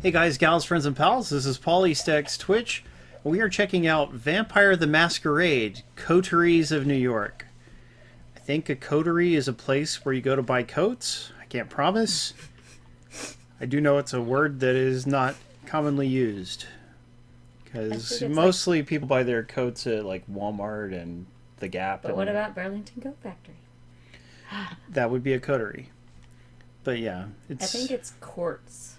Hey guys, gals, friends, and pals, this is PaulyStex Twitch. We are checking out Vampire the Masquerade, Coteries of New York. I think a coterie is a place where you go to buy coats. I can't promise. I do know it's a word that is not commonly used. Because mostly people buy their coats at like Walmart and the Gap. But what about Burlington Coat Factory? That would be a coterie. But yeah, I think it's courts.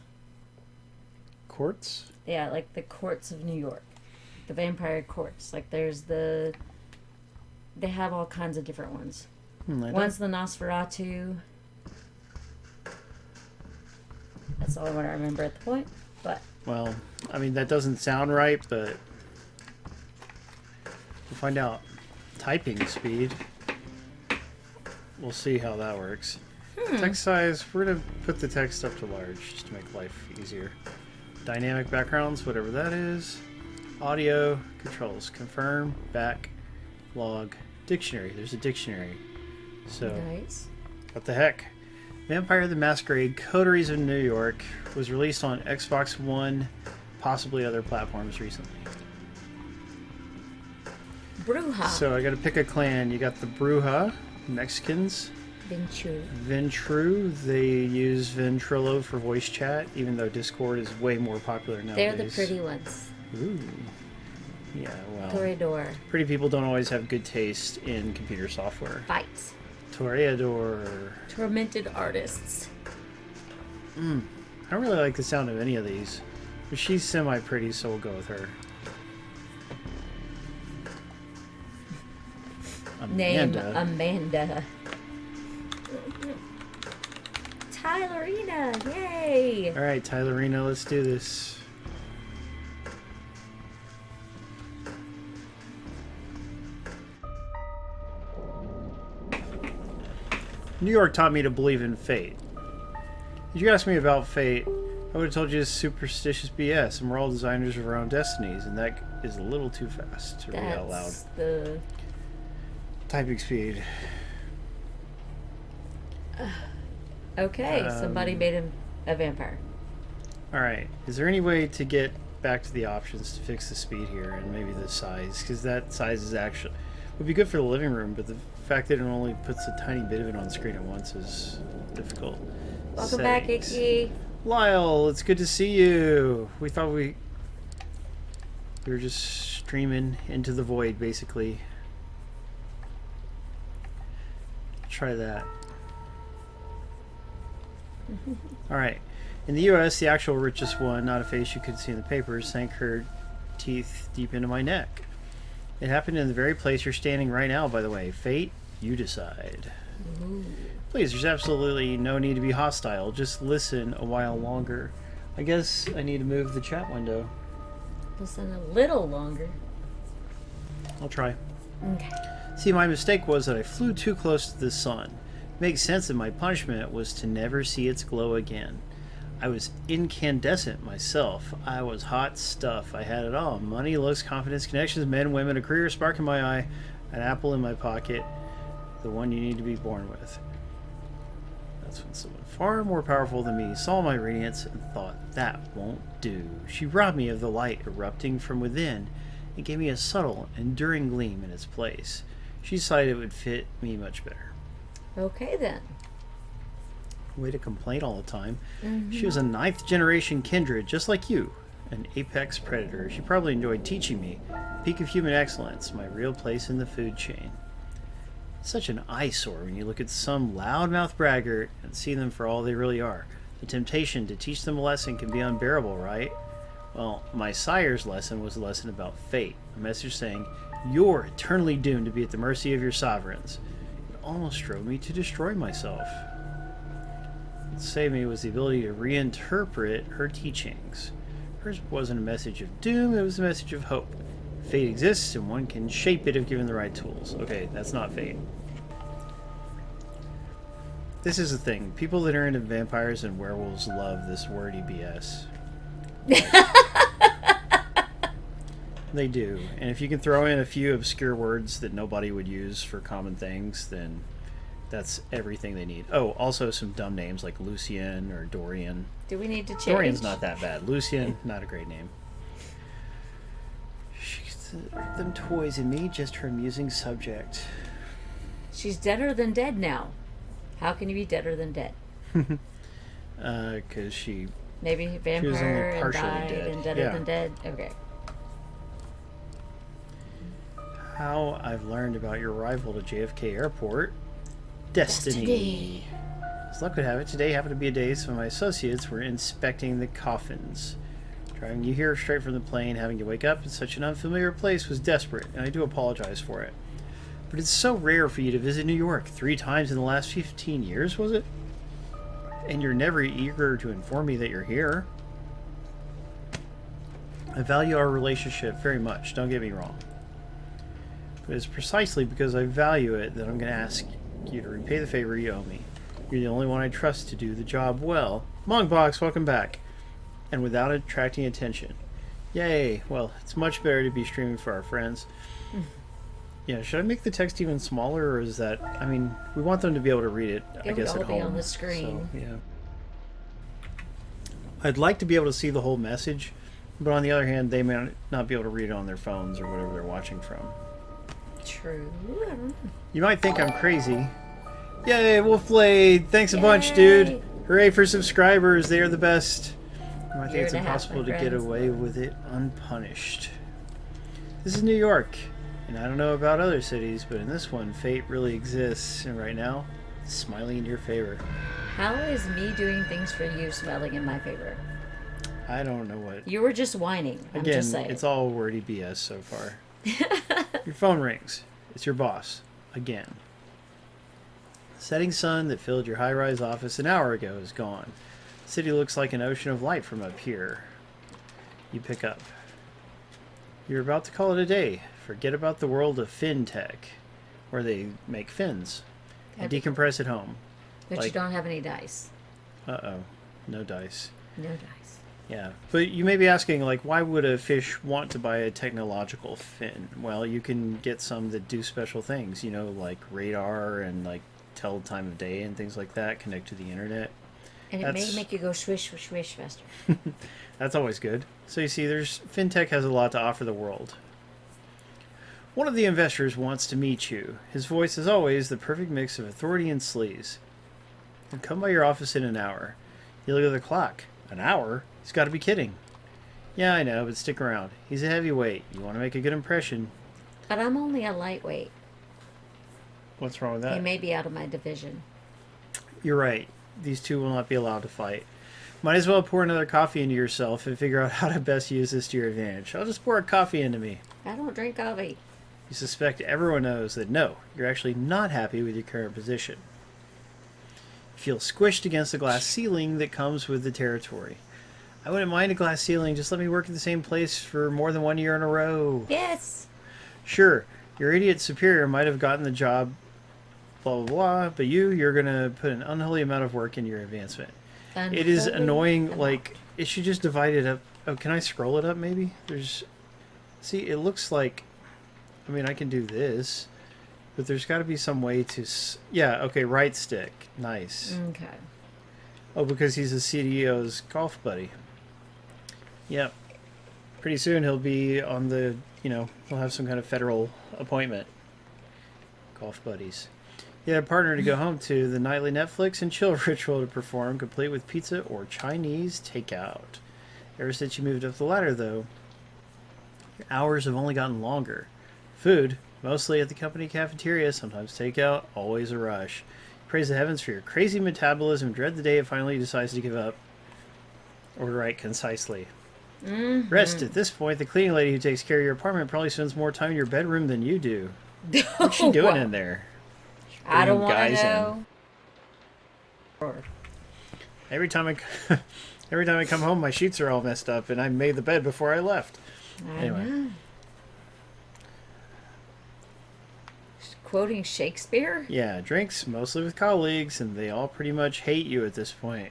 Courts? Yeah, like the courts of New York. The vampire courts. Like there's the... They have all kinds of different ones. One's the Nosferatu. That's the only one I remember at the point. But... Well, I mean, that doesn't sound right, but... We'll find out. Typing speed. We'll see how that works. Text size, we're going to put the text up to large just to make life easier. Dynamic backgrounds, whatever that is. Audio, controls, confirm, back, log, dictionary. There's a dictionary. So, nice. What the heck? Vampire the Masquerade, Coteries of New York was released on Xbox One, possibly other platforms recently. Bruja. So I got to pick a clan. You got the Bruja, Mexicans. Ventru. They use Ventrilo for voice chat, even though Discord is way more popular nowadays. They're the pretty ones. Ooh. Yeah, well. Toreador. Pretty people don't always have good taste in computer software. Fights. Toreador. Tormented artists. I don't really like the sound of any of these. But she's semi-pretty, so we'll go with her. Name Amanda. Tylerina, yay! Alright, Tylerina, let's do this. New York taught me to believe in fate. Did you ask me about fate, I would have told you it's superstitious BS, and we're all designers of our own destinies, and that is a little too fast to read out loud. The... Typing speed. Okay, somebody made him a vampire. Alright, is there any way to get back to the options to fix the speed here and maybe the size? Because that size is actually... would be good for the living room, but the fact that it only puts a tiny bit of it on screen at once is difficult. Welcome back, Icky. Lyle, it's good to see you. We thought we were just streaming into the void, basically. Try that. Alright. In the US, the actual richest one, not a face you could see in the papers, sank her teeth deep into my neck. It happened in the very place you're standing right now, by the way. Fate, you decide. Ooh. Please, there's absolutely no need to be hostile. Just listen a while longer. I guess I need to move the chat window. Listen a little longer. I'll try. Okay. See, my mistake was that I flew too close to the sun. It makes sense that my punishment was to never see its glow again. I was incandescent myself. I was hot stuff. I had it all. Money, looks, confidence, connections, men, women, a career, spark in my eye, an apple in my pocket, the one you need to be born with. That's when someone far more powerful than me saw my radiance and thought, that won't do. She robbed me of the light erupting from within and gave me a subtle, enduring gleam in its place. She decided it would fit me much better. Okay, then. Way to complain all the time. She was a 9th generation kindred, just like you. An apex predator. She probably enjoyed teaching me. Peak of human excellence, my real place in the food chain. Such an eyesore when you look at some loudmouth braggart and see them for all they really are. The temptation to teach them a lesson can be unbearable, right? Well, my sire's lesson was a lesson about fate. A message saying, you're eternally doomed to be at the mercy of your sovereigns. It almost drove me to destroy myself. What saved me was the ability to reinterpret her teachings. Hers wasn't a message of doom, it was a message of hope. Fate exists, and one can shape it if given the right tools. Okay, that's not fate. This is the thing. People that are into vampires and werewolves love this wordy BS. They do. And if you can throw in a few obscure words that nobody would use for common things, then That's everything they need. Oh, also some dumb names like Lucien or Dorian. Do we need to change? Dorian's not that bad. Lucien, not a great name. Them toys and me, just her amusing subject. She's deader than dead now. How can you be deader than dead? Because she... Maybe vampire and died dead. and deader than dead? Okay. How I've learned about your arrival to JFK Airport. Destiny. As luck would have it, today happened to be a day some of my associates were inspecting the coffins. Driving you here straight from the plane, having you wake up in such an unfamiliar place was desperate, and I do apologize for it. But it's so rare for you to visit New York 3 times in the last 15 years, was it? And you're never eager to inform me that you're here. I value our relationship very much, don't get me wrong. But it's precisely because I value it that I'm going to ask you to repay the favor you owe me. You're the only one I trust to do the job well. Mongbox, welcome back. And without attracting attention. Yay. Well, it's much better to be streaming for our friends. Yeah, should I make the text even smaller, or is that... I mean, we want them to be able to read it, I guess, at home. Be on the screen. So, yeah. I'd like to be able to see the whole message, but on the other hand, they may not be able to read it on their phones or whatever they're watching from. True. You might think I'm crazy. Yay, Wolfblade! Thanks a bunch, dude! Hooray for subscribers, they are the best. You might think it's impossible to get away with it unpunished. This is New York, and I don't know about other cities, but in this one, fate really exists, and right now, it's smiling in your favor. How is me doing things for you smiling in my favor? I don't know what... You were just whining. I'm Again, just saying. It's all wordy BS so far. Your phone rings. It's your boss. Again. The setting sun that filled your high-rise office an hour ago is gone. The city looks like an ocean of light from up here. You pick up. You're about to call it a day. Forget about the world of FinTech, where they make fins, and decompress at home. But you don't have any dice. Uh-oh. No dice. No dice. Yeah. But you may be asking, like, why would a fish want to buy a technological fin? Well, you can get some that do special things, you know, like radar and, like, tell the time of day and things like that, connect to the internet. And it may make you go swish, swish, swish faster. That's always good. So you see, FinTech has a lot to offer the world. One of the investors wants to meet you. His voice is always the perfect mix of authority and sleaze. He'll come by your office in an hour. You look at the clock. An hour? He's got to be kidding. Yeah, I know, but stick around. He's a heavyweight. You want to make a good impression. But I'm only a lightweight. What's wrong with that? He may be out of my division. You're right. These two will not be allowed to fight. Might as well pour another coffee into yourself and figure out how to best use this to your advantage. I'll just pour a coffee into me. I don't drink coffee. You suspect everyone knows that no, you're actually not happy with your current position. You feel squished against the glass ceiling that comes with the territory. I wouldn't mind a glass ceiling, just let me work at the same place for more than 1 year in a row. Yes. Sure, your idiot superior might have gotten the job, blah, blah, blah, but you're going to put an unholy amount of work into your advancement. It is annoying, like, it should just divide it up. Oh, can I scroll it up, maybe? See, it looks like, I mean, I can do this, but there's got to be some way to, yeah, okay, right stick. Nice. Okay. Oh, because he's the CEO's golf buddy. Yep. Pretty soon he'll be on the, he'll have some kind of federal appointment. Golf buddies. You had a partner to go home to, the nightly Netflix and chill ritual to perform, complete with pizza or Chinese takeout. Ever since you moved up the ladder, though, your hours have only gotten longer. Food, mostly at the company cafeteria, sometimes takeout, always a rush. Praise the heavens for your crazy metabolism, dread the day it finally decides to give up. Or to write concisely. Mm-hmm. Rest, at this point, the cleaning lady who takes care of your apartment probably spends more time in your bedroom than you do. What's she doing in there? I don't want to know. Every time I come home, my sheets are all messed up, and I made the bed before I left. Anyway. Quoting Shakespeare? Yeah, drinks, mostly with colleagues, and they all pretty much hate you at this point.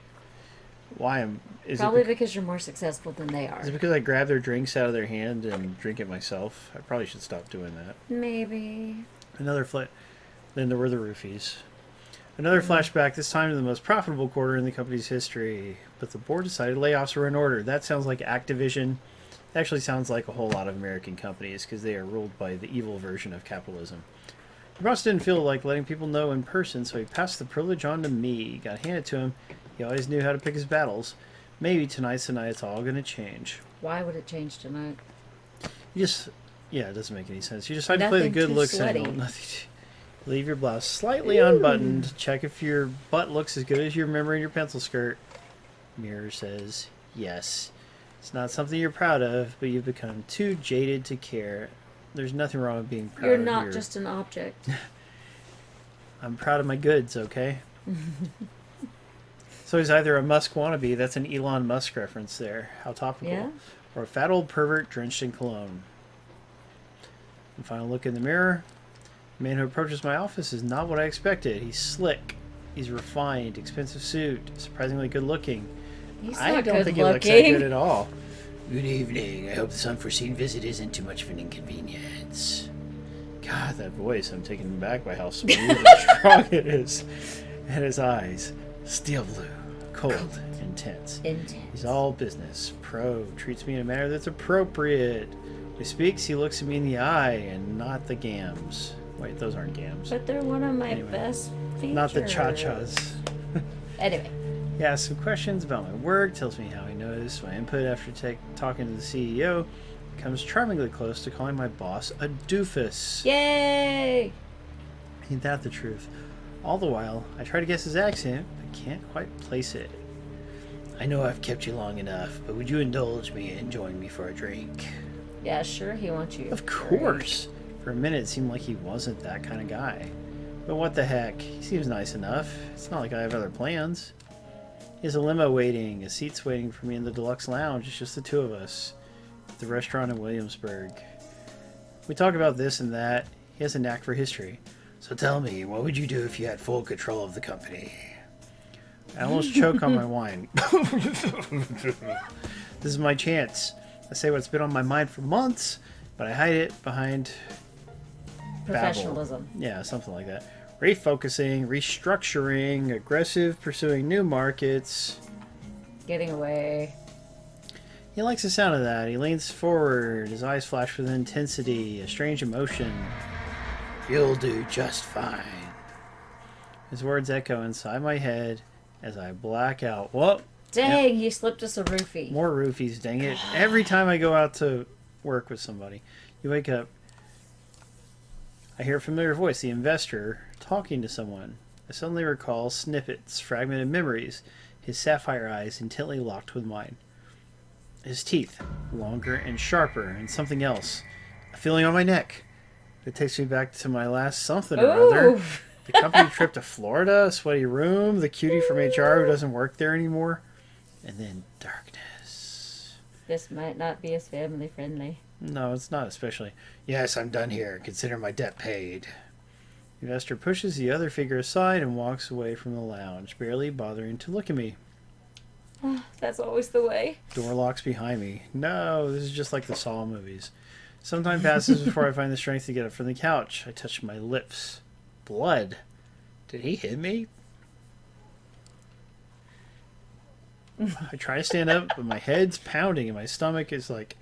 Why? Probably because you're more successful than they are. Is it because I grab their drinks out of their hand and drink it myself? I probably should stop doing that. Maybe. Another flight. Then there were the roofies. Another flashback, this time to the most profitable quarter in the company's history. But the board decided layoffs were in order. That sounds like Activision. It actually sounds like a whole lot of American companies because they are ruled by the evil version of capitalism. The boss didn't feel like letting people know in person, so he passed the privilege on to me. Got handed to him. He always knew how to pick his battles. Maybe tonight's the night it's all going to change. Why would it change tonight? You just... Yeah, it doesn't make any sense. You decide to play the good looks sweaty. angle. Leave your blouse slightly unbuttoned. Check if your butt looks as good as you remember in your pencil skirt. Mirror says, yes. It's not something you're proud of, but you've become too jaded to care. There's nothing wrong with being proud You're of not just an object. I'm proud of my goods, okay? So he's either a Musk wannabe, that's an Elon Musk reference there. How topical. Yeah. Or a fat old pervert drenched in cologne. And final look in the mirror. The man who approaches my office is not what I expected. He's slick. He's refined. Expensive suit. Surprisingly good looking. I don't think he looks that good at all. Good evening. I hope this unforeseen visit isn't too much of an inconvenience. God, that voice. I'm taken aback by how smooth and strong it is. And his eyes. Steel blue. Cold. Intense. He's all business. Pro. Treats me in a manner that's appropriate. When he speaks, he looks at me in the eye and not the gams. Wait, those aren't gams. But they're one of my best features. Not the cha-chas. Anyway. He asks some questions about my work, tells me how he noticed my input after talking to the CEO, comes charmingly close to calling my boss a doofus. Yay! Ain't that the truth? All the while, I try to guess his accent, but can't quite place it. I know I've kept you long enough, but would you indulge me and join me for a drink? Yeah, sure, he wants you. Of course! For a minute, it seemed like he wasn't that kind of guy. But what the heck? He seems nice enough. It's not like I have other plans. He has a limo waiting, a seat's waiting for me in the deluxe lounge. It's just the two of us. At the restaurant in Williamsburg. We talk about this and that. He has a knack for history. So tell me, what would you do if you had full control of the company? I almost choke on my wine. This is my chance. I say what's been on my mind for months, but I hide it behind professionalism. babble. Yeah, something like that. Refocusing, restructuring, aggressive, pursuing new markets. Getting away. He likes the sound of that. He leans forward. His eyes flash with intensity, a strange emotion. You'll do just fine. His words echo inside my head as I black out. Whoa! Dang, you slipped us a roofie. More roofies, dang it. Every time I go out to work with somebody, you wake up, I hear a familiar voice, the investor, talking to someone. I suddenly recall snippets, fragmented memories, his sapphire eyes intently locked with mine. His teeth, longer and sharper, and something else. A feeling on my neck. It takes me back to my last something or other. The company trip to Florida, a sweaty room, the cutie from HR who doesn't work there anymore. And then darkness. This might not be as family friendly. No, it's not especially. Yes, I'm done here. Consider my debt paid. The investor pushes the other figure aside and walks away from the lounge, barely bothering to look at me. That's always the way. Door locks behind me. No, this is just like the Saw movies. Some time passes before I find the strength to get up from the couch. I touch my lips. Blood. Did he hit me? I try to stand up, but my head's pounding and my stomach is like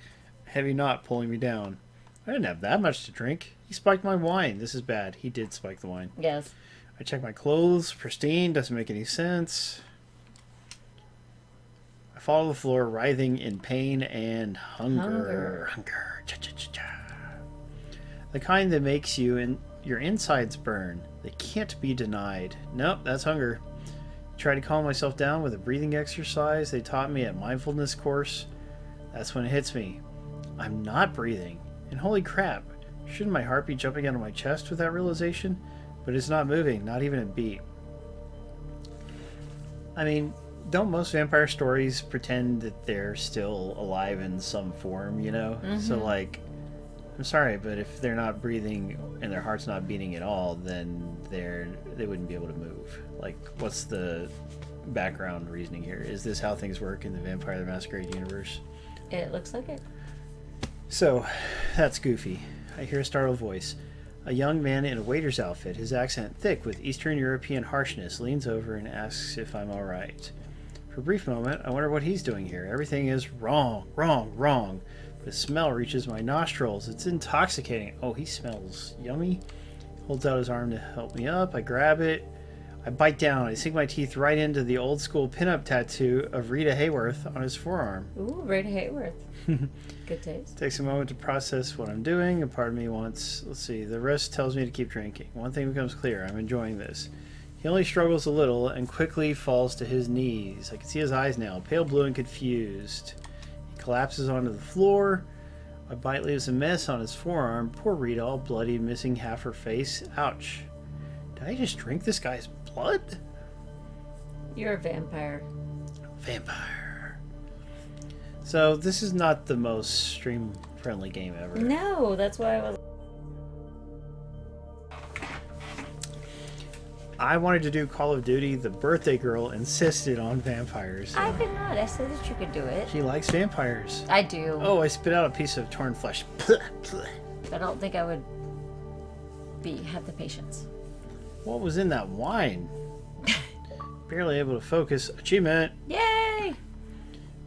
a heavy knot pulling me down. I didn't have that much to drink. He spiked my wine. This is bad. He did spike the wine. Yes. I check my clothes. Pristine. Doesn't make any sense. I fall to the floor, writhing in pain and hunger. Hunger. Cha-cha-cha-cha. The kind that makes you and your insides burn. They can't be denied. Nope, that's hunger. Try to calm myself down with a breathing exercise they taught me at mindfulness course. That's when it hits me. I'm not breathing. And holy crap, shouldn't my heart be jumping out of my chest with that realization? But it's not moving, not even a beat. I mean, don't most vampire stories pretend that they're still alive in some form, you know? Mm-hmm. So like, I'm sorry, but if they're not breathing and their heart's not beating at all, then they wouldn't be able to move. Like, what's the background reasoning here? Is this how things work in the Vampire the Masquerade universe? It looks like it. So, that's goofy. I hear a startled voice. A young man in a waiter's outfit, his accent thick with Eastern European harshness, leans over and asks if I'm all right. For a brief moment, I wonder what he's doing here. Everything is wrong, wrong, wrong. But his smell reaches my nostrils. It's intoxicating. Oh, he smells yummy. Holds out his arm to help me up. I grab it. I bite down. I sink my teeth right into the old school pinup tattoo of Rita Hayworth on his forearm. Ooh, Rita Hayworth. Good taste. Takes a moment to process what I'm doing. A part of me wants, the rest tells me to keep drinking. One thing becomes clear. I'm enjoying this. He only struggles a little and quickly falls to his knees. I can see his eyes now, pale blue and confused. He collapses onto the floor. My bite leaves a mess on his forearm. Poor Rita, all bloody, missing half her face. Ouch. Did I just drink this guy's blood? You're a vampire. Vampire. So this is not the most stream-friendly game ever. No, that's why I was... I wanted to do Call of Duty. The birthday girl insisted on vampires. I could not. I said that you could do it. She likes vampires. I do. Oh, I spit out a piece of torn flesh. I don't think I would have the patience. What was in that wine? Barely able to focus. Achievement! Yay!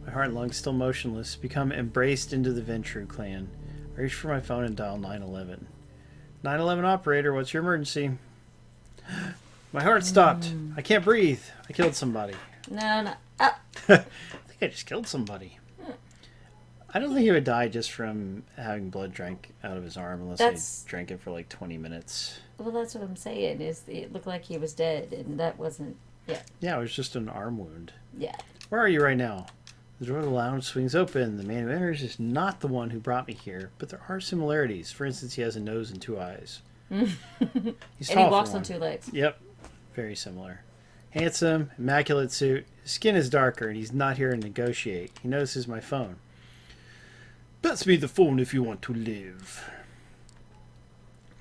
My heart and lungs still motionless, become embraced into the Ventru clan. I reach for my phone and dial 911. 911 operator, what's your emergency? My heart stopped. I can't breathe. I killed somebody. No. I think I just killed somebody. I don't think he would die just from having blood drank out of his arm unless he drank it for like 20 minutes. Well, that's what I'm saying. Is it looked like he was dead, and that wasn't... Yeah. Yeah, it was just an arm wound. Yeah. Where are you right now? The door of the lounge swings open. The man who enters is not the one who brought me here, but there are similarities. For instance, he has a nose and 2 eyes. He's and he walks on 2 legs. Yep. Very similar. Handsome, immaculate suit. His skin is darker, and he's not here to negotiate. He notices my phone. Pass me the phone if you want to live.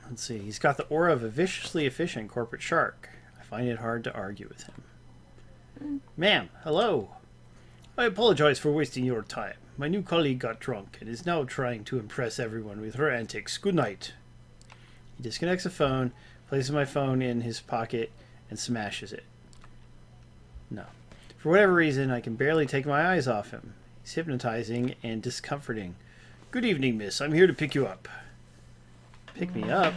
Let's see. He's got the aura of a viciously efficient corporate shark. I find it hard to argue with him. Ma'am, hello. I apologize for wasting your time. My new colleague got drunk and is now trying to impress everyone with her antics. Good night. He disconnects the phone, places my phone in his pocket, and smashes it. No. For whatever reason, I can barely take my eyes off him. He's hypnotizing and discomforting. Good evening, miss. I'm here to pick you up. Pick me up?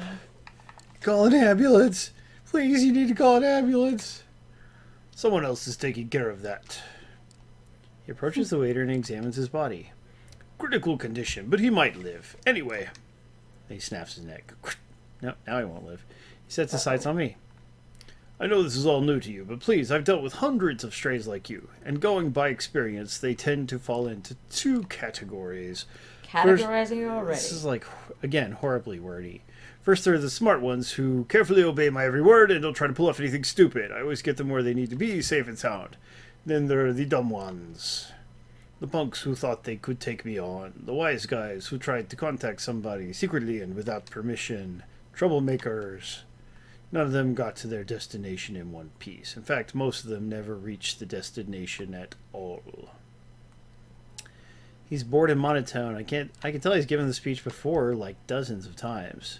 Call an ambulance. Please, you need to call an ambulance. Someone else is taking care of that. He approaches the waiter and examines his body. Critical condition, but he might live. Anyway. He snaps his neck. No, now he won't live. He sets his sights on me. I know this is all new to you, but please, I've dealt with hundreds of strays like you, and going by experience, they tend to fall into 2 categories. Categorizing you already. This is like, again, horribly wordy. First, there are the smart ones who carefully obey my every word and don't try to pull off anything stupid. I always get them where they need to be, safe and sound. Then there are the dumb ones. The punks who thought they could take me on. The wise guys who tried to contact somebody secretly and without permission. Troublemakers. None of them got to their destination in one piece. In fact, most of them never reached the destination at all. He's bored and monotone. I can tell he's given the speech before, like dozens of times.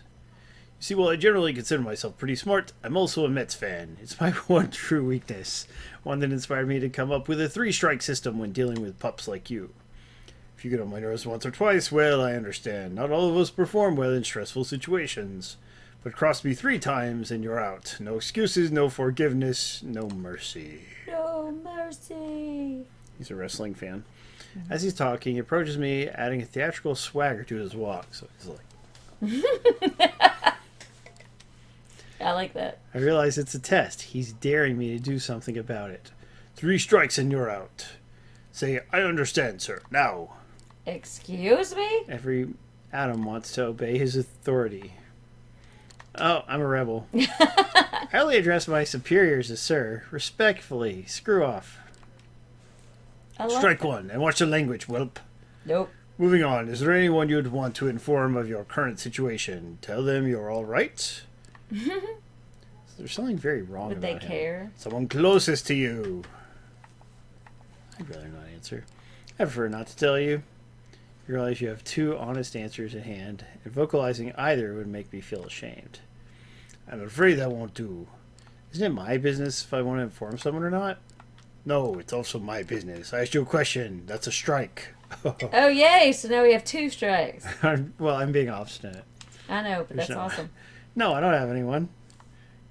You see, while I generally consider myself pretty smart, I'm also a Mets fan. It's my one true weakness. One that inspired me to come up with a 3-strike system when dealing with pups like you. If you get on my nerves once or twice, well, I understand. Not all of us perform well in stressful situations. But cross me 3 times and you're out. No excuses, no forgiveness, no mercy. No mercy. He's a wrestling fan. As he's talking, he approaches me, adding a theatrical swagger to his walk. So he's like... I like that. I realize it's a test. He's daring me to do something about it. 3 strikes and you're out. Say, I understand, sir. Now. Excuse me? Every atom wants to obey his authority. Oh, I'm a rebel. I only address my superiors as sir. Respectfully. Screw off. Strike that. 1, and watch the language, whelp. Nope. Moving on. Is there anyone you'd want to inform of your current situation? Tell them you're all right? There's something very wrong Would about they him. care? Someone closest to you. I'd rather not answer. I prefer not to tell you. You realize you have two honest answers at hand, and vocalizing either would make me feel ashamed. I'm afraid that won't do. Isn't it my business if I want to inform someone or not? No, it's also my business. I asked you a question. That's a strike. Oh, yay! So now we have 2 strikes. Well, I'm being obstinate. I know, but that's awesome. No, I don't have anyone.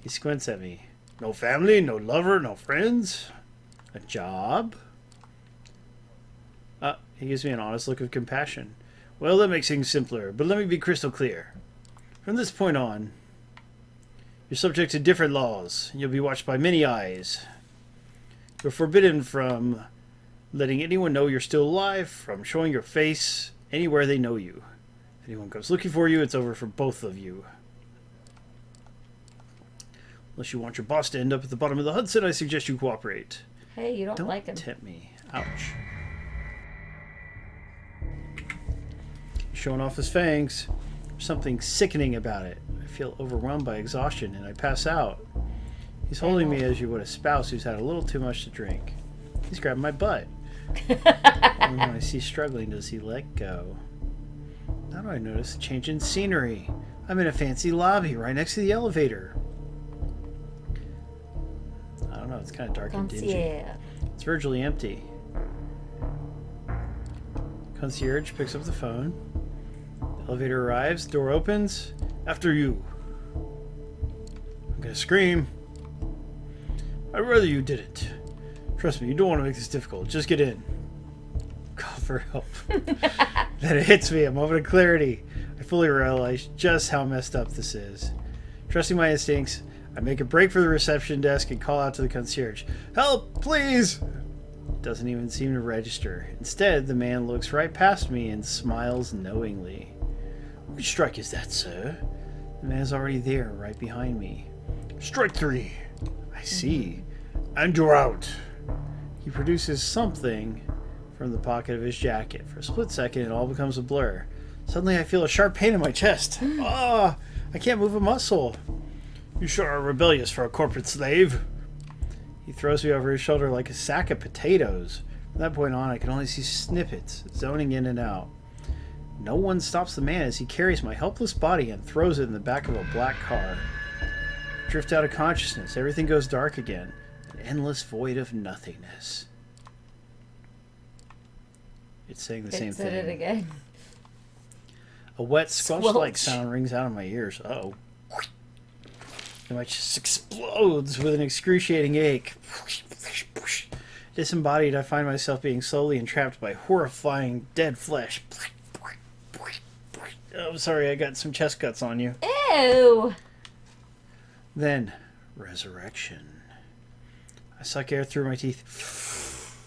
He squints at me. No family, no lover, no friends? A job? He gives me an honest look of compassion. Well, that makes things simpler, but let me be crystal clear. From this point on, you're subject to different laws, and you'll be watched by many eyes. You're forbidden from letting anyone know you're still alive, from showing your face anywhere they know you. If anyone comes looking for you, it's over for both of you. Unless you want your boss to end up at the bottom of the Hudson, I suggest you cooperate. Hey, you don't like him. Don't tempt me. Ouch. Showing off his fangs. There's something sickening about it. I feel overwhelmed by exhaustion and I pass out. He's holding me as you would a spouse who's had a little too much to drink. He's grabbing my butt. Only when I see struggling does he let go. Now do I notice a change in scenery. I'm in a fancy lobby right next to the elevator. I don't know, it's kind of dark and dingy. It's virtually empty. Concierge picks up the phone. The elevator arrives, door opens. After you. I'm gonna scream. I'd rather you didn't. Trust me, you don't want to make this difficult. Just get in. Call for help. Then it hits me, a moment of clarity. I fully realize just how messed up this is. Trusting my instincts, I make a break for the reception desk and call out to the concierge. Help, please! It doesn't even seem to register. Instead, the man looks right past me and smiles knowingly. Which strike is that, sir? The man's already there, right behind me. Strike 3. I see. And you're out. He produces something from the pocket of his jacket. For a split second, it all becomes a blur. Suddenly, I feel a sharp pain in my chest. Ah! I can't move a muscle. You sure are rebellious for a corporate slave. He throws me over his shoulder like a sack of potatoes. From that point on, I can only see snippets, zoning in and out. No one stops the man as he carries my helpless body and throws it in the back of a black car. I drift out of consciousness. Everything goes dark again. An endless void of nothingness. It's saying the same thing. Said it again. A wet squelch-like sound rings out of my ears. Uh-oh. And my chest explodes with an excruciating ache. Disembodied, I find myself being slowly entrapped by horrifying dead flesh. Oh, sorry, I got some chest cuts on you. Ew! Then, resurrection. I suck air through my teeth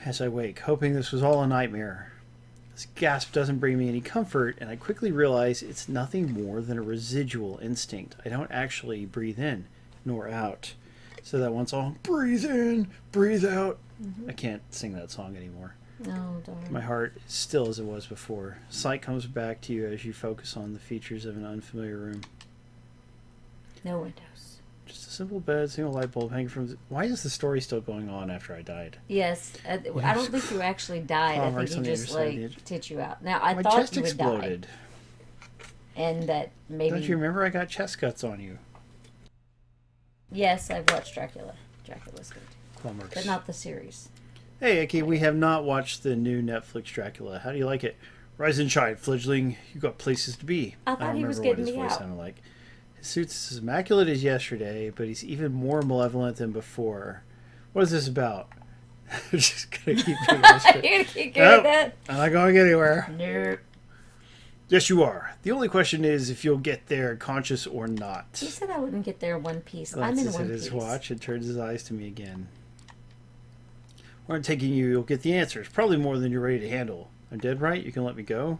as I wake, hoping this was all a nightmare. This gasp doesn't bring me any comfort, and I quickly realize it's nothing more than a residual instinct. I don't actually breathe in nor out. So that one song, breathe in, breathe out. I can't sing that song anymore. No, darn. My heart is still as it was before. Sight comes back to you as you focus on the features of an unfamiliar room. No windows. Just a simple bed, single light bulb hanging from... Why is the story still going on after I died? Yes. I don't think you actually died. I think he just, tit you out. Now, I thought you would exploded. Die. And that maybe... Don't you remember I got chest cuts on you? Yes, I've watched Dracula. Dracula's good. Hallmarks. But not the series. Hey, Aki, we have not watched the new Netflix Dracula. How do you like it? Rise and shine, fledgling. You got places to be. I thought he was getting me out. I don't remember what his voice sounded like. His suit's as immaculate as yesterday, but he's even more malevolent than before. What is this about? I'm just going to keep doing this. You're going to keep doing that? I'm not going anywhere. Nope. Yes, you are. The only question is if you'll get there conscious or not. He said I wouldn't get there in one piece. I'm in one piece. His watch and turns his eyes to me again. Where I'm taking you, you'll get the answers. Probably more than you're ready to handle. I'm dead right? You can let me go?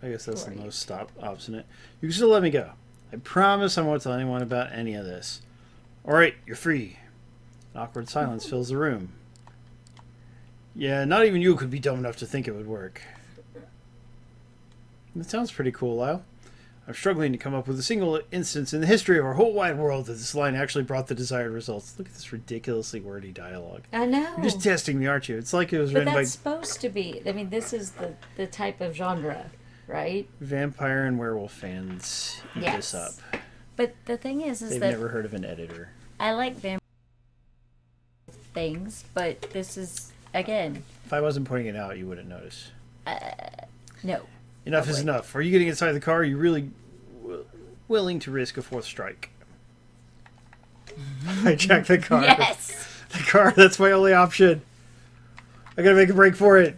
I guess that's the most obstinate. You can still let me go. I promise I won't tell anyone about any of this. Alright, you're free. An awkward silence fills the room. Yeah, not even you could be dumb enough to think it would work. That sounds pretty cool, Lyle. I'm struggling to come up with a single instance in the history of our whole wide world that this line actually brought the desired results. Look at this ridiculously wordy dialogue. I know. You're just testing me, aren't you? It's like it was But written that's by supposed to be. I mean, this is the type of genre, right? vampire and werewolf fans. Eat Yes. this up. But the thing is They've that never heard of an editor. I like vampire things, but this is, again, If I wasn't pointing it out, you wouldn't notice. no. Enough is enough. Are you getting inside the car? Are you really willing to risk a fourth strike? Hijack the car. Yes! The car, that's my only option. I gotta make a break for it.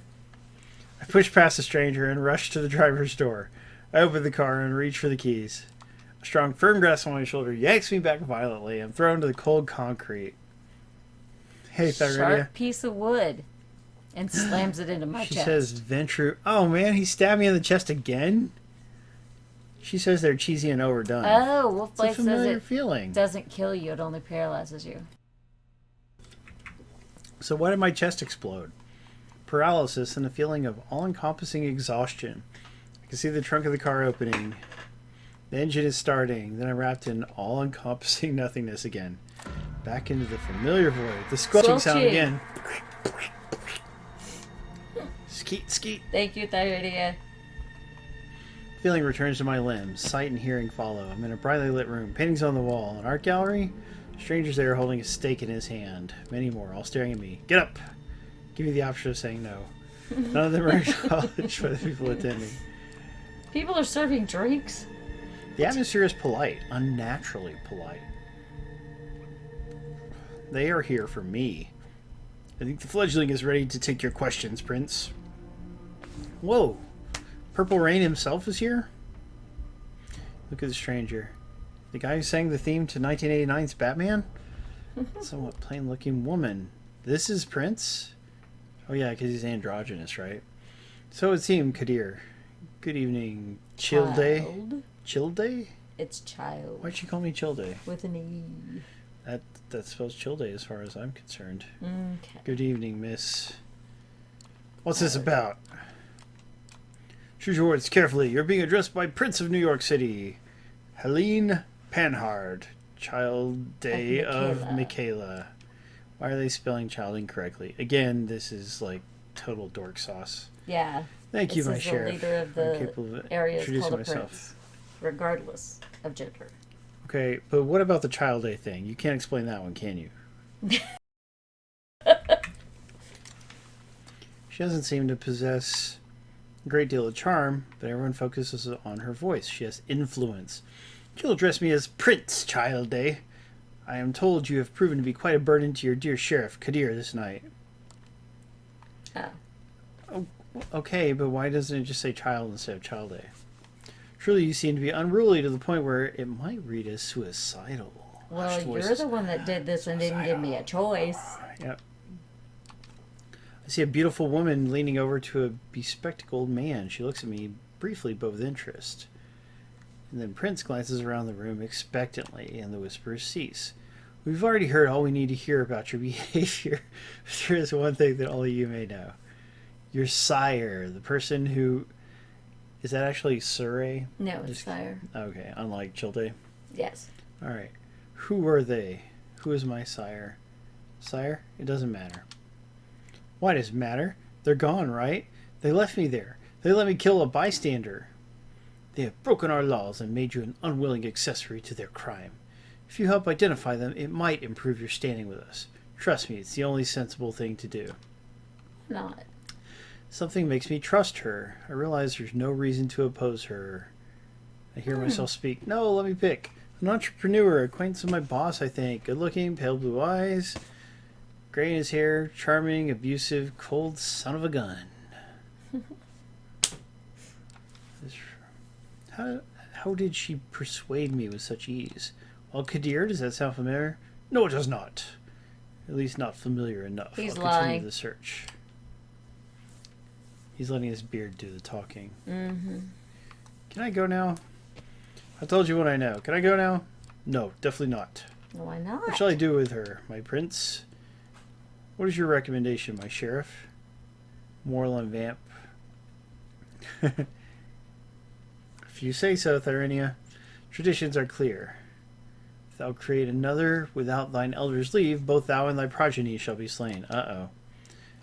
I push past the stranger and rush to the driver's door. I open the car and reach for the keys. A strong, firm grasp on my shoulder yanks me back violently. I'm thrown to the cold concrete. Hey, Thyredia. Sharp piece of wood. And slams it into my She chest. says, Ventru. Oh, man, he stabbed me in the chest again? She says they're cheesy and overdone. Oh, Wolf It's a Blade says familiar it feeling. doesn't kill you, it only paralyzes you. So why did my chest explode? Paralysis and a feeling of all-encompassing exhaustion. I can see the trunk of the car opening. The engine is starting. Then I'm wrapped in all-encompassing nothingness again. Back into the familiar void. The squelching sound Squelching. again. Skeet, skeet. Thank you, Thyredia. Feeling returns to my limbs. Sight and hearing follow. I'm in a brightly lit room. Paintings on the wall. An art gallery. Strangers there holding a stake in his hand. Many more, all staring at me. Get up! Give me the option of saying no. None of them are acknowledged by the people attending. People are serving drinks? The atmosphere is polite. Unnaturally polite. They are here for me. I think the fledgling is ready to take your questions, Prince. Whoa! Purple Rain himself is here? Look at the stranger. The guy who sang the theme to 1989's Batman? Somewhat plain-looking woman. This is Prince? Oh yeah, because he's androgynous, right? So it seemed, Kadir. Good evening, Childe. Child. Childe? It's child. Why'd she call me Childe? With an E. That spells Childe as far as I'm concerned. Okay. Good evening, miss. What's this about? Choose your words carefully. You're being addressed by Prince of New York City, Helene Panhard, child day of Michaela. Why are they spelling child incorrectly? Again, this is like total dork sauce. Yeah. Thank you, This my is the sheriff. leader of I'm the capable of area is introducing called a myself. prince, regardless of gender. Okay, but what about the child day thing? You can't explain that one, can you? She doesn't seem to possess a great deal of charm, but everyone focuses on her voice. She has influence. She'll address me as Prince Child Day. I am told you have proven to be quite a burden to your dear sheriff, Kadir, this night. Oh, okay, but why doesn't it just say child instead of Child Day? Truly, you seem to be unruly to the point where it might read as suicidal. Well, Hushed you're voices. the one that did this and didn't give me a choice. Yep. I see a beautiful woman leaning over to a bespectacled man. She looks at me briefly, but with interest. And then Prince glances around the room expectantly, and the whispers cease. We've already heard all we need to hear about your behavior. There is one thing that only you may know. Your sire, the person who... Is that actually Surrey? No, it's fire. Okay, unlike Childe. Yes. Alright. Who were they? Who is my sire? Sire? It doesn't matter. Why does it matter? They're gone, right? They left me there. They let me kill a bystander. They have broken our laws and made you an unwilling accessory to their crime. If you help identify them, it might improve your standing with us. Trust me, it's the only sensible thing to do. Not. Something makes me trust her. I realize there's no reason to oppose her. I hear myself speak. No, let me pick. An entrepreneur, acquaintance of my boss, I think. Good looking, pale blue eyes, gray in his hair, charming, abusive, cold son of a gun. How did she persuade me with such ease? Well, Kadir, does that sound familiar? No, it does not. At least not familiar enough. He's I'll lying. continue the search. He's letting his beard do the talking. Mm-hmm. Can I go now? I told you what I know. Can I go now? No, definitely not. Why not? What shall I do with her, my prince? What is your recommendation, my sheriff? Moral and vamp. If you say so, Thyrinia. Traditions are clear. If thou create another without thine elders' leave, both thou and thy progeny shall be slain. Uh-oh.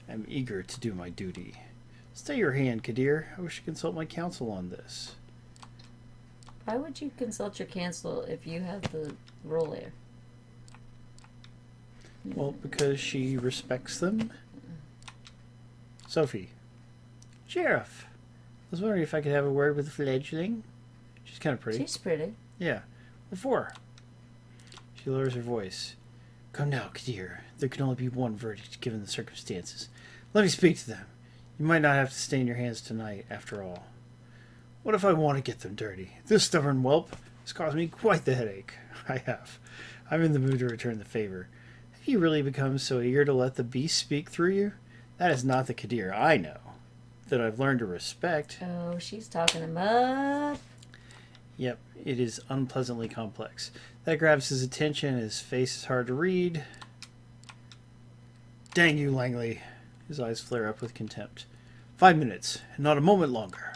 I'm eager to do my duty. Stay your hand, Kadir. I wish to consult my counsel on this. Why would you consult your counsel if you have the role there? Well, because she respects them. Sophie. Sheriff. I was wondering if I could have a word with the fledgling. She's kind of pretty. She's pretty. Yeah. What for? She lowers her voice. Come now, Kadir. There can only be one verdict given the circumstances. Let me speak to them. You might not have to stain your hands tonight, after all. What if I want to get them dirty? This stubborn whelp has caused me quite the headache. I have. I'm in the mood to return the favor. Have you really become so eager to let the beast speak through you? That is not the Kadir I know, that I've learned to respect. Oh, she's talking him up. Yep, it is unpleasantly complex. That grabs his attention. His face is hard to read. Dang you, Langley. His eyes flare up with contempt. 5 minutes, and not a moment longer.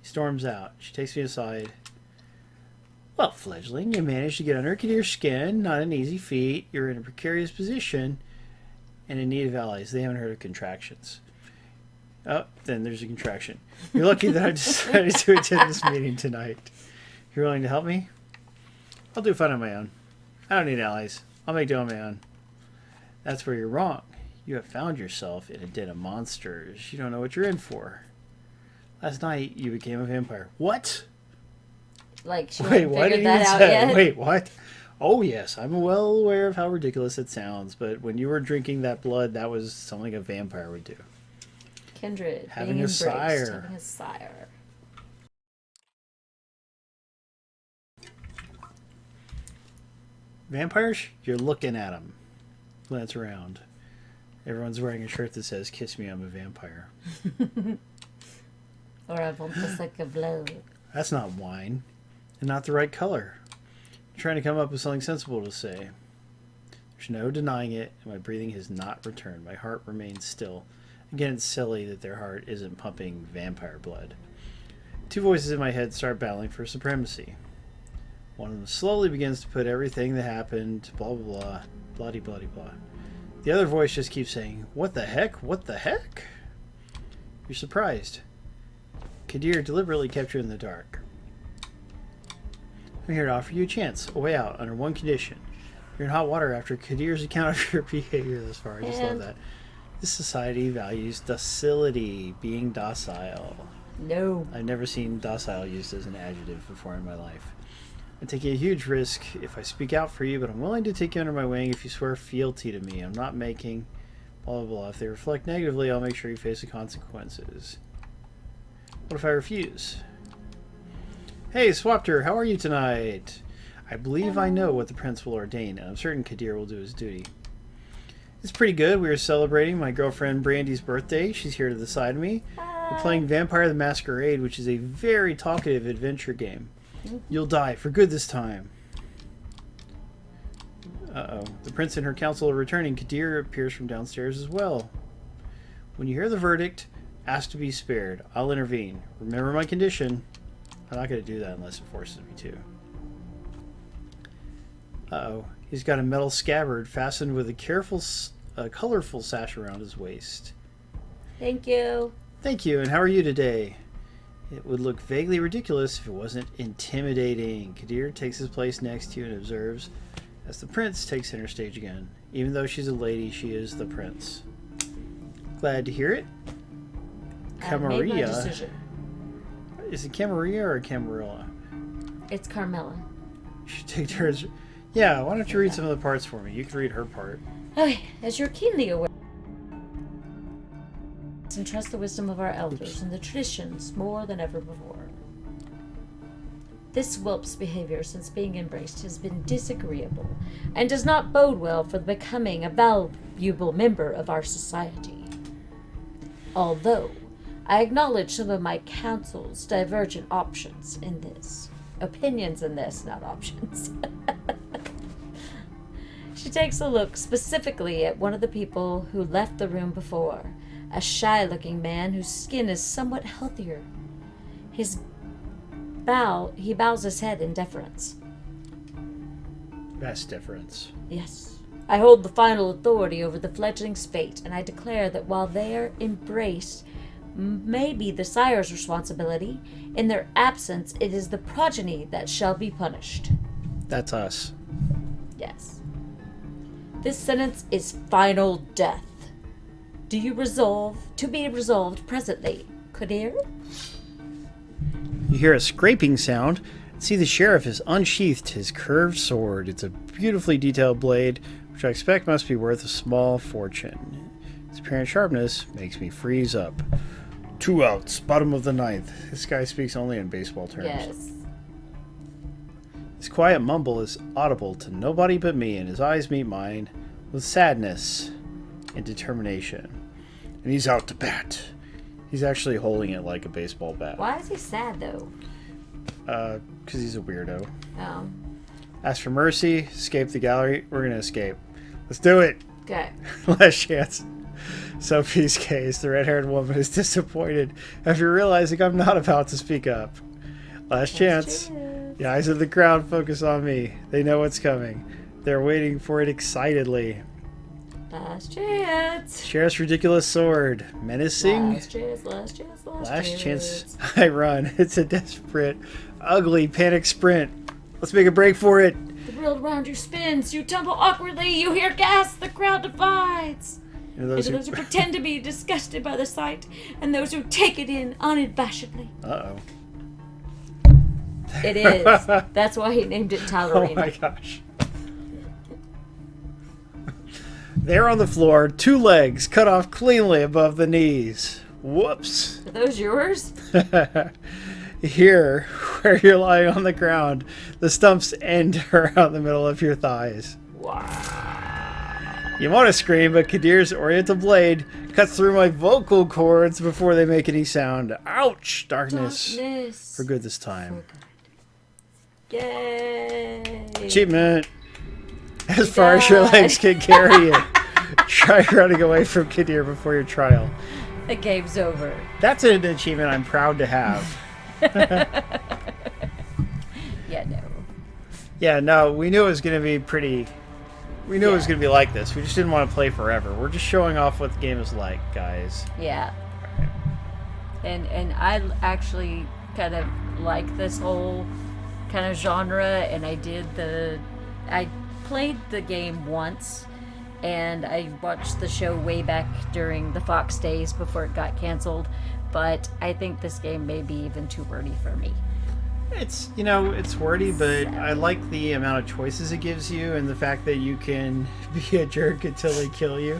He storms out. She takes me aside. Well, fledgling, you managed to get under Kadir's skin. Not an easy feat. You're in a precarious position and in need of allies. They haven't heard of contractions. Oh, then there's a contraction. You're lucky that I decided to attend this meeting tonight. You're willing to help me? I'll do fun on my own. I don't need allies. I'll make do on my own. That's where you're wrong. You have found yourself in a den of monsters. You don't know what you're in for. Last night, you became a vampire. What? Like, she Wait, hadn't what did figured you that out say? yet. Wait, what? Oh, yes, I'm well aware of how ridiculous it sounds, but when you were drinking that blood, that was something a vampire would do. Kindred. Having being a embraced, sire. Having a sire. Vampires? You're looking at them. Glance around. Everyone's wearing a shirt that says, "Kiss me, I'm a vampire." Or I want the suck of blood. That's not wine. And not the right color. I'm trying to come up with something sensible to say. There's no denying it, and my breathing has not returned. My heart remains still. Again, it's silly that their heart isn't pumping vampire blood. Two voices in my head start battling for supremacy. One of them slowly begins to put everything that happened, blah, blah, blah, bloody, bloody, blah. The other voice just keeps saying, what the heck? What the heck? You're surprised. Kadir deliberately kept you in the dark. I'm here to offer you a chance, a way out, under one condition. You're in hot water after Kadir's account of your behavior thus far. I just love that. This society values docility, being docile. No. I've never seen docile used as an adjective before in my life. I'm taking a huge risk if I speak out for you, but I'm willing to take you under my wing if you swear fealty to me. I'm not making blah, blah, blah. If they reflect negatively, I'll make sure you face the consequences. What if I refuse? Hey, Swapter, how are you tonight? I believe I know what the prince will ordain, and I'm certain Kadir will do his duty. It's pretty good. We are celebrating my girlfriend Brandy's birthday. She's here to the side of me. We're playing Vampire the Masquerade, which is a very talkative adventure game. You'll die for good this time. Uh-oh. The prince and her council are returning. Kadir appears from downstairs as well. When you hear the verdict, ask to be spared. I'll intervene. Remember my condition. I'm not going to do that unless it forces me to. Uh-oh. He's got a metal scabbard fastened with a colorful sash around his waist. Thank you. Thank you, and how are you today? It would look vaguely ridiculous if it wasn't intimidating. Kadir takes his place next to you and observes as the prince takes center stage again. Even though she's a lady, she is the prince. Glad to hear it. Made my decision. Is it Camarilla or Camarilla? It's Carmela. You should take turns. Yeah, why don't you read some of the parts for me? You can read her part. Okay, as you're keenly aware, and trust the wisdom of our elders and the traditions more than ever before. This whelp's behavior since being embraced has been disagreeable and does not bode well for becoming a valuable member of our society. Although I acknowledge some of my council's divergent opinions in this, not options. She takes a look specifically at one of the people who left the room before, a shy-looking man whose skin is somewhat healthier. His he bows his head in deference. Vast difference. Yes. I hold the final authority over the fledgling's fate, and I declare that while their embrace may be the sire's responsibility, in their absence it is the progeny that shall be punished. That's us. Yes. This sentence is final death. Do you resolve to be resolved presently, Coterie? You hear a scraping sound. See, the sheriff has unsheathed his curved sword. It's a beautifully detailed blade, which I expect must be worth a small fortune. Its apparent sharpness makes me freeze up. 2 outs, bottom of the ninth. This guy speaks only in baseball terms. Yes. His quiet mumble is audible to nobody but me, and his eyes meet mine with sadness and determination. And he's out to bat. He's actually holding it like a baseball bat. Why is he sad, though? Because he's a weirdo. Oh. Ask for mercy, escape the gallery. We're going to escape. Let's do it. Okay. Last chance. Sophie's case. The red-haired woman is disappointed after realizing I'm not about to speak up. Last chance. The eyes of the crowd focus on me. They know what's coming. They're waiting for it excitedly. Last chance. Sheriff's ridiculous sword. Menacing. Last chance, last chance, Last chance. I run. It's a desperate, ugly, panic sprint. Let's make a break for it. The world around you spins. You tumble awkwardly. You hear gasps. The crowd divides. Into Into those who pretend to be disgusted by the sight, and those who take it in unabashedly. Uh-oh. It is. That's why he named it Talarina. Oh my gosh. There on the floor, 2 legs cut off cleanly above the knees. Whoops. Are those yours? Here, where you're lying on the ground, the stumps end around the middle of your thighs. Wow. You want to scream, but Kadir's oriental blade cuts through my vocal cords before they make any sound. Ouch! Darkness. For good this time. Yay! Achievement. As far as your legs can carry you. Try running away from Kadir before your trial. The game's over. That's an achievement I'm proud to have. Yeah, no. Yeah, no, we knew it was going to be pretty... We knew it was going to be like this. We just didn't want to play forever. We're just showing off what the game is like, guys. Yeah. And I actually kind of like this whole kind of genre, and I played the game once, and I watched the show way back during the Fox days before it got canceled, but I think this game may be even too wordy for me. It's, it's wordy, but I like the amount of choices it gives you and the fact that you can be a jerk until they kill you.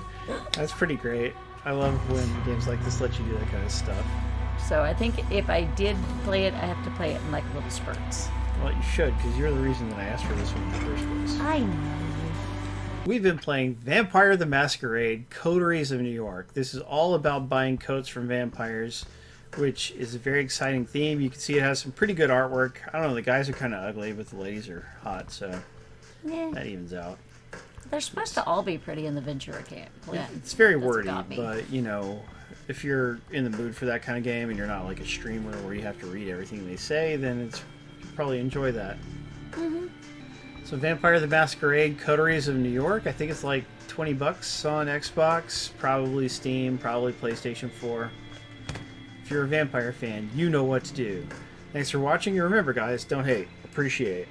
That's pretty great. I love when games like this let you do that kind of stuff. So I think if I did play it, I have to play it in like little spurts. Well, you should, because you're the reason that I asked for this one in the first place. I know. We've been playing Vampire the Masquerade, Coteries of New York. This is all about buying coats from vampires, which is a very exciting theme. You can see it has some pretty good artwork. I don't know, the guys are kind of ugly, but the ladies are hot, so that evens out. They're supposed to all be pretty in the Ventura camp. Yeah, it's very wordy, but, if you're in the mood for that kind of game and you're not like a streamer where you have to read everything they say, then you probably enjoy that. Mm-hmm. So Vampire the Masquerade, Coteries of New York, I think it's like $20 on Xbox, probably Steam, probably PlayStation 4. If you're a vampire fan, you know what to do. Thanks for watching, and remember guys, don't hate, appreciate.